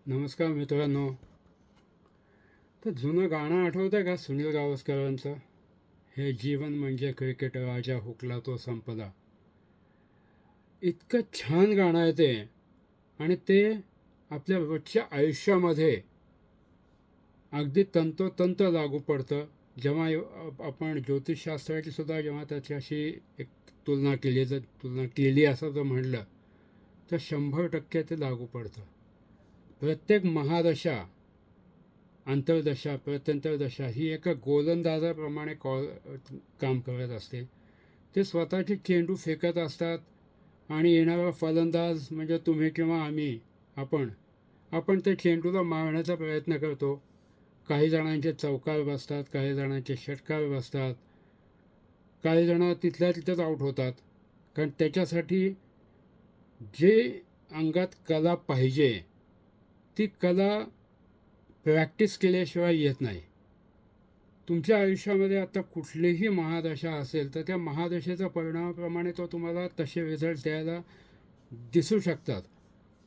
नमस्कार मित्रांनो. तर जुनं गाणं आठवतं का सुनील गावस्करांचं? हे जीवन म्हणजे क्रिकेट, राजा हुकला तो संपला. इतकं छान गाणं आहे ते. आणि ते आपल्या रोजच्या आयुष्यामध्ये अगदी तंतोतंत लागू पडतं. जेव्हा आपण ज्योतिषशास्त्राची सुद्धा जेव्हा त्याच्याशी एक तुलना केली असं जर म्हणलं तर 100% ते लागू पडतं. प्रत्येक महादशा, अंतर्दशा, प्रत्यंतरदशा ही एका गोलंदाजाप्रमाणे काम करत असते. ते स्वतःचे चेंडू फेकत असतात आणि येणारा फलंदाज म्हणजे तुम्ही किंवा आम्ही, आपण त्या चेंडूला मारण्याचा प्रयत्न करतो. काही जणांचे चौकार बसतात, काही जणांचे षटकार बसतात, काही जण तिथल्या तिथंच आऊट होतात. कारण त्याच्यासाठी जे अंगात कला पाहिजे ती कला प्रॅक्टिस केल्याशिवाय येत नाही. तुमच्या आयुष्यामध्ये आता कुठलीही महादशा असेल तर त्या महादशेच्या परिणामाप्रमाणे तो तुम्हाला तसे रिझल्ट द्यायला दिसू शकतात.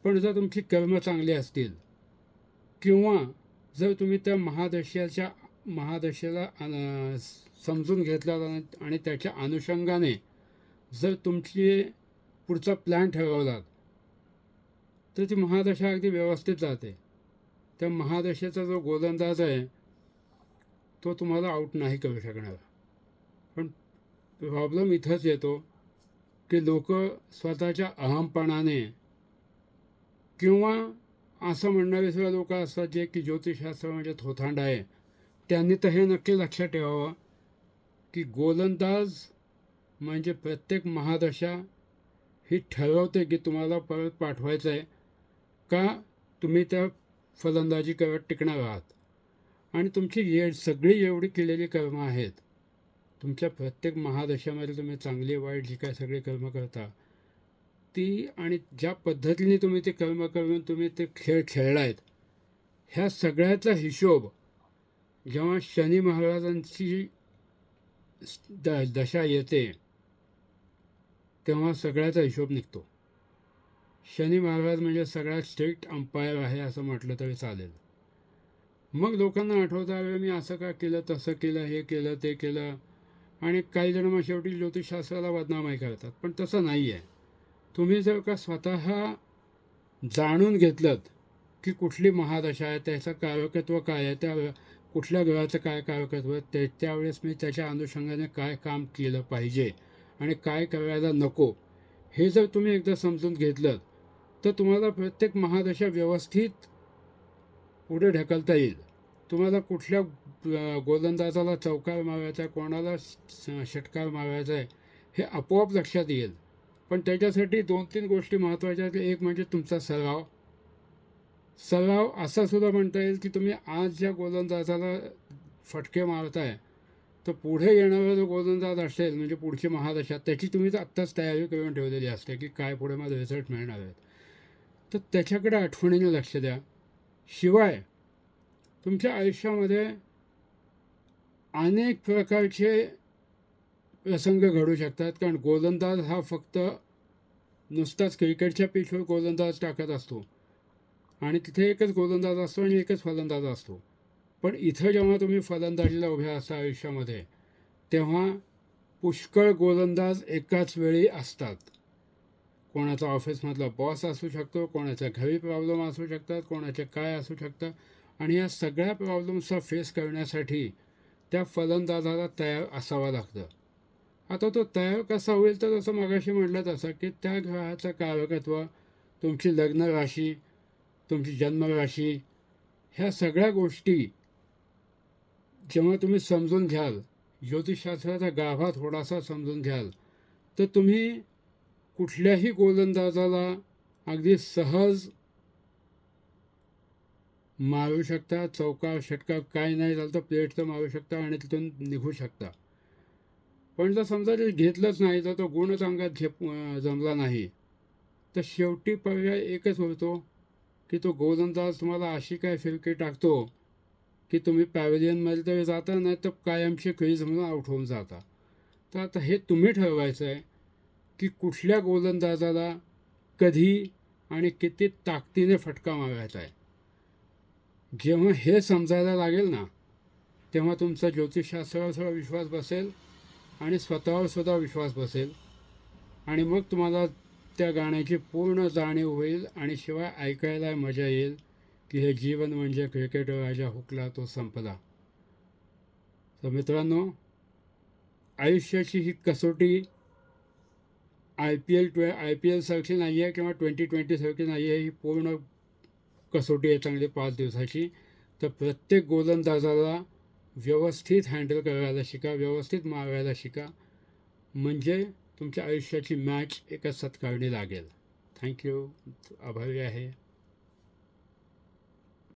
पण जर तुमची कर्म चांगली असतील किंवा जर तुम्ही त्या महादशेला समजून घेतला आणि त्याच्या अनुषंगाने जर तुमची पुढचा प्लॅन ठरवलात तर ती महादशा अगदी व्यवस्थित जाते. त्या महादशेचा जो गोलंदाज आहे तो तुम्हाला आऊट नाही करू शकणार. पण प्रॉब्लेम इथंच येतो की लोक स्वतःच्या अहमपणाने किंवा असं म्हणणारे सुद्धा लोक असतात जे की ज्योतिषशास्त्र म्हणजे थोथांड आहे, त्यांनी तर हे नक्की लक्षात ठेवावं की गोलंदाज म्हणजे प्रत्येक महादशा ही ठरवते की तुम्हाला परत पाठवायचं आहे का तुम्ही त्या फलंदाजी करत टिकणार आहात. आणि तुमची सगळी एवढी केलेली कर्म आहेत, तुमच्या प्रत्येक महादशामध्ये तुम्ही चांगली वाईट जी काय सगळी कर्म करता ती आणि ज्या पद्धतीने तुम्ही ते कर्म करून तुम्ही ते खेळ खेळलायत, ह्या सगळ्याचा हिशोब जेव्हा शनी महाराजांची दशा येते तेव्हा सगळ्याचा हिशोब निघतो. शनी महाराज म्हणजे सगळ्यात स्ट्रिक्ट अंपायर आहे असं म्हटलं तरी चालेल. मग लोकांना आठवतं, अरे मी असं का केलं, तसं केलं, हे केलं, ते केलं. आणि काही जण मग शेवटी ज्योतिषशास्त्राला बदनामही करतात. पण तसं नाही आहे. तुम्ही जर का स्वतः जाणून घेतलं की कुठली महादशा आहे, त्याचं कारकत्व काय आहे, त्या कुठल्या ग्रहाचं काय कारकत्व आहे, त्यावेळेस मी त्याच्या अनुषंगाने काय काम केलं पाहिजे आणि काय करायला नको, हे जर तुम्ही एकदा समजून घेतलं तर तुम्हाला प्रत्येक महादशा व्यवस्थित पुढे ढकलता येईल. तुम्हाला कुठल्या गोलंदाजाला चौकार मारायचा आहे, कोणाला षटकार मारायचा आहे, हे आपोआप लक्षात येईल. पण त्याच्यासाठी 2-3 गोष्टी महत्त्वाच्या आहेत. एक म्हणजे तुमचा सराव. असा सुद्धा म्हणता येईल की तुम्ही आज ज्या गोलंदाजाला फटके मारताय तर पुढे येणारा जो गोलंदाज असेल म्हणजे पुढची महादशा, त्याची तुम्ही आत्ताच तयारी करून ठेवलेली असते की काय पुढे माझे रिझल्ट मिळणार आहेत. तर त्याच्याकडे आठवणीने लक्ष द्या. शिवाय तुमच्या आयुष्यामध्ये अनेक प्रकारचे प्रसंग घडू शकतात. कारण गोलंदाज हा फक्त नुसताच क्रिकेटच्या पिचवर गोलंदाज टाकत असतो आणि तिथे एकच गोलंदाज असतो आणि एकच फलंदाज असतो. पण इथं जेव्हा तुम्ही फलंदाजीला उभ्या असता आयुष्यामध्ये, तेव्हा पुष्कळ गोलंदाज एकाच वेळी असतात. कोणाचा ऑफिसमधला बॉस असू शकतो, कोणाच्या घरी प्रॉब्लेम असू शकतात, कोणाचे काय असू शकतं. आणि या सगळ्या प्रॉब्लेम्सचा फेस करण्यासाठी त्या फलंदाजाला तयार असावं लागतं. आता तो तयार कसा होईल, तर जसं मगाशी म्हटलं तसं की त्या ग्रहाचं कारकत्व, तुमची लग्न राशी, तुमची जन्मराशी, ह्या सगळ्या गोष्टी जेव्हा तुम्ही समजून घ्याल, ज्योतिषशास्त्राचा गाभा थोडासा समजून घ्याल, तर तुम्ही कुठल्याही गोलंदाजाला अगदी सहज मारू शकता. चौकार षटकार काय नाही झालं तर प्लेट तर मारू शकता आणि तिथून निघू शकता. पण जर समजा ते घेतलंच नाही, तर तो गुणच अंगात जमला नाही, तर शेवटी पर्याय एकच होतो की तो गोलंदाज तुम्हाला अशी काय फिरकी टाकतो की तुम्ही पॅव्हिलियनमध्ये तरी जाता, नाही तर कायमची क्रीज म्हणून आउट होऊन जाता. तर आता हे तुम्ही ठरवायचं आहे की कुठल्या गोलंदाजाला कधी आणि किती ताकदीने फटका मारायचा आहे. जेव्हा हे समजायला लागेल ना, तेव्हा तुमचा ज्योतिषशास्त्रावर सुद्धा विश्वास बसेल आणि स्वतःवर सुद्धा विश्वास बसेल. आणि मग तुम्हाला त्या गाण्याची पूर्ण जाणीव होईल आणि शिवाय ऐकायला मजा येईल की हे जीवन म्हणजे क्रिकेट राजा हुकला तो संपला. तर मित्रांनो, आयुष्याची ही कसोटी आय पी एलसारखी नाही आहे किंवा 2020सारखी नाही आहे. ही पूर्ण कसोटी आहे चांगली 5 दिवसाची. तर प्रत्येक गोलंदाजाला व्यवस्थित हँडल करायला शिका, व्यवस्थित मारायला शिका, म्हणजे तुमच्या आयुष्याची मॅच एका सत्कारणी लागेल. थँक्यू. आभारी आहे.